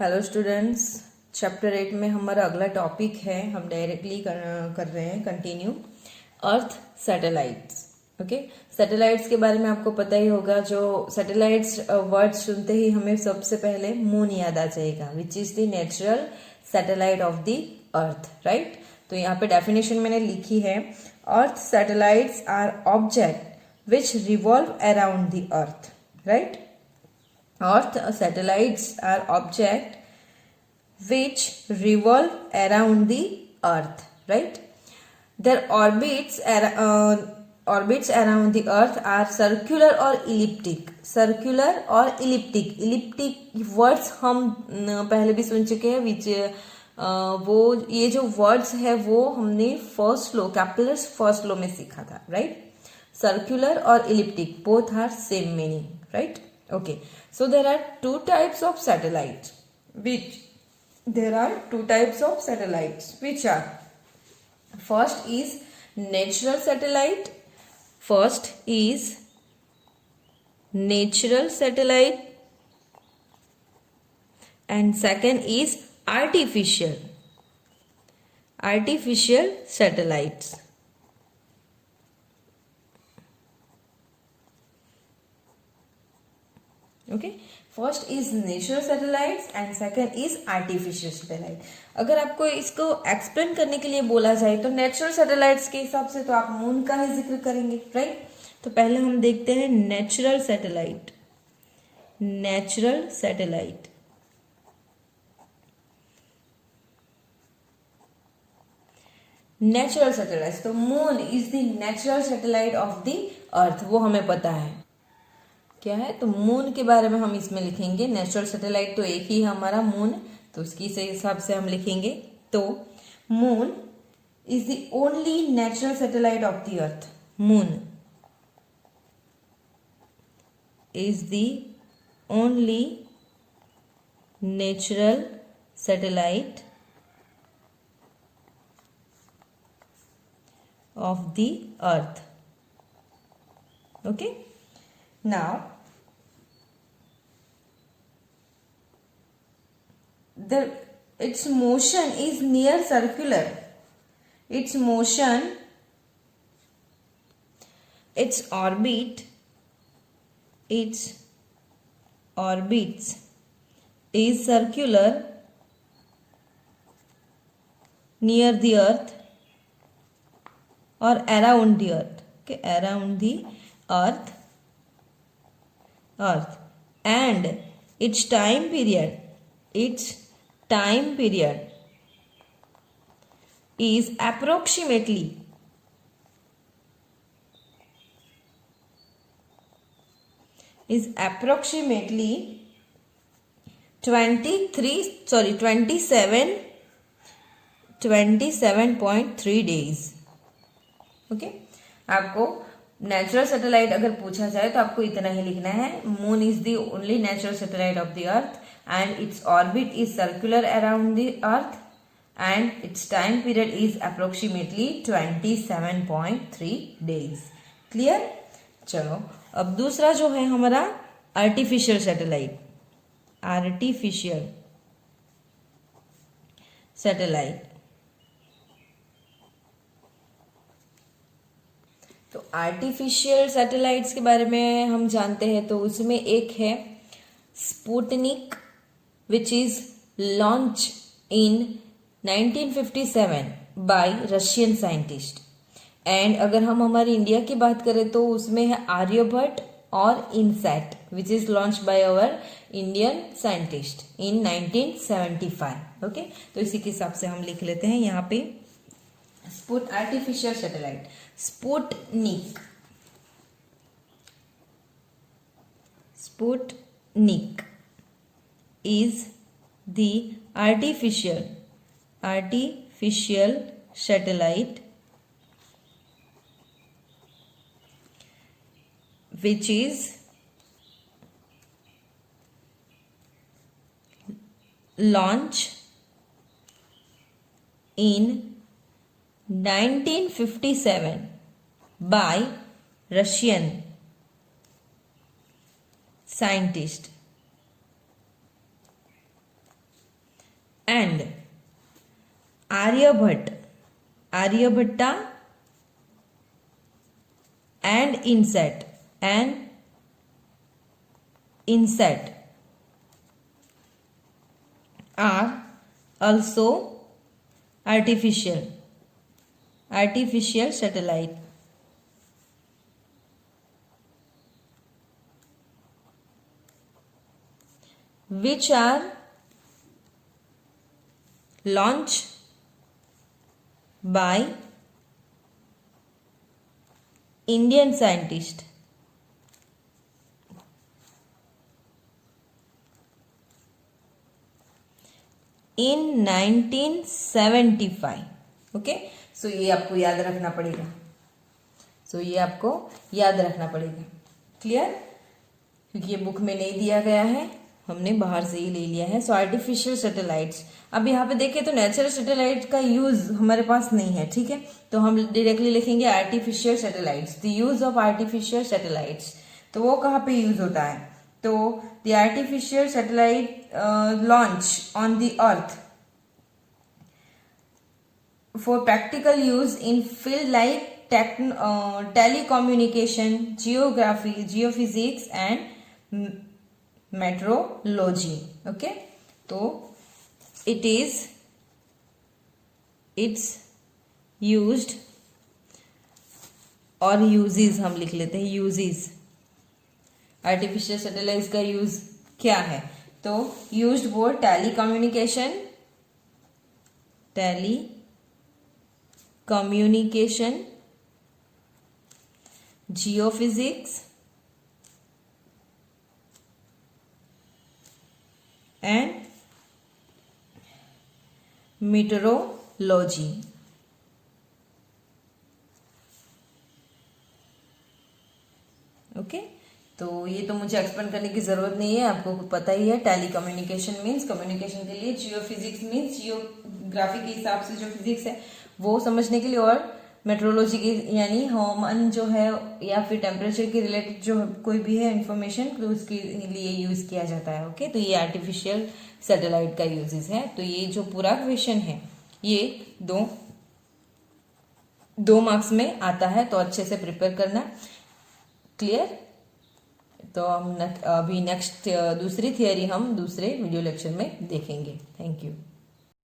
Hello students, chapter 8 में हमारा अगला टॉपिक है। हम डायरेक्टली कर रहे हैं कंटिन्यू अर्थ सैटेलाइट्स। ओके, सैटेलाइट्स के बारे में आपको पता ही होगा। जो सैटेलाइट्स वर्ड सुनते ही हमें सबसे पहले मून याद आ जाएगा, which is the natural satellite of the earth, right. तो यहाँ पे डेफिनेशन मैंने लिखी है, earth satellites are object which revolve around the earth, right. Earth satellites are objects which revolve around the Earth, right? Their orbits around the Earth are circular or elliptic. Circular और elliptic. Elliptic words हम पहले भी सुन चुके हैं। which वो ये जो words है वो हमने फर्स्ट लो कैपिटल्स फर्स्ट लो में सीखा था, राइट। सर्कुलर और elliptic both are same meaning, right? Okay, so there are two types of satellites which are, first is natural satellite, and second is artificial satellites. Okay, first is natural satellites and second is artificial satellite. अगर आपको इसको explain करने के लिए बोला जाए तो natural satellites के हिसाब से तो आप मून का ही जिक्र करेंगे, राइट। तो पहले हम देखते हैं नेचुरल सैटेलाइट। तो moon is the natural satellite of the अर्थ, वो हमें पता है क्या है। तो मून के बारे में हम इसमें लिखेंगे। नेचुरल सैटेलाइट तो एक ही है हमारा मून, तो उसकी से हिसाब से हम लिखेंगे। तो moon is the only natural satellite of the earth. Moon is the only natural satellite of the earth. Okay, now its motion is near circular. Its orbits is circular near the earth or around the earth. Okay, around the earth, and its time period is approximately 27.3 days. Okay, आपको natural satellite अगर पूछा जाए तो आपको इतना ही लिखना है, moon is the only natural satellite of the earth and its orbit is circular around the earth and it's time period is approximately 27.3 days. Clear. चलो, अब दूसरा जो है हमारा आर्टिफिशियल सैटेलाइट। तो आर्टिफिशियल सैटेलाइट्स के बारे में हम जानते हैं। तो उसमें एक है Sputnik, which is launch in 1957 bye Russian scientist. And अगर हम हमारी इंडिया की बात करें तो उसमें है आर्यभट्ट और INSAT, which is launch by our Indian scientist in 1975। Okay, तो इसी के हिसाब से हम लिख लेते हैं यहाँ पे artificial satellite Sputnik is the artificial satellite which is launched in 1957 by Russian scientist and Aryabhatta and INSAT are also artificial satellite which are launched by Indian scientists in 1975. Okay, सो ये आपको याद रखना पड़ेगा, क्लियर, क्योंकि ये book में नहीं दिया गया है, हमने बाहर से ही ले लिया है। सो आर्टिफिशियल सैटेलाइट्स, अब यहाँ पे देखें तो नेचुरल सैटेलाइट का यूज हमारे पास नहीं है, ठीक है, तो हम डायरेक्टली लिखेंगे artificial satellites, the use of artificial satellites. तो वो कहाँ पे यूज होता है, तो the artificial satellite launch on the earth for practical use in field like telecommunication, geography, geophysics and meteorology. Okay, तो it's used और uses हम लिख लेते हैं, uses, आर्टिफिशियल सैटेलाइट्स का यूज क्या है, तो used for telecommunication, geophysics and meteorology. Okay, तो ये तो मुझे एक्सप्लेन करने की जरूरत नहीं है, आपको पता ही है। टेली कम्युनिकेशन मीन्स कम्युनिकेशन के लिए, जियोफिजिक्स मीन्स जियोग्राफी के हिसाब से जो फिजिक्स है वो समझने के लिए, और मेट्रोलॉजी की यानी हवामान जो है या फिर टेम्परेचर के रिलेटेड जो कोई भी है इंफॉर्मेशन, तो उसके लिए यूज किया जाता है। ओके, तो ये आर्टिफिशियल सैटेलाइट का यूजेस है। तो ये जो पूरा क्वेश्चन है ये दो मार्क्स में आता है, तो अच्छे से प्रिपेयर करना, क्लियर। तो हम अभी नेक्स्ट दूसरी थियरी हम दूसरे वीडियो लेक्चर में देखेंगे। Thank you.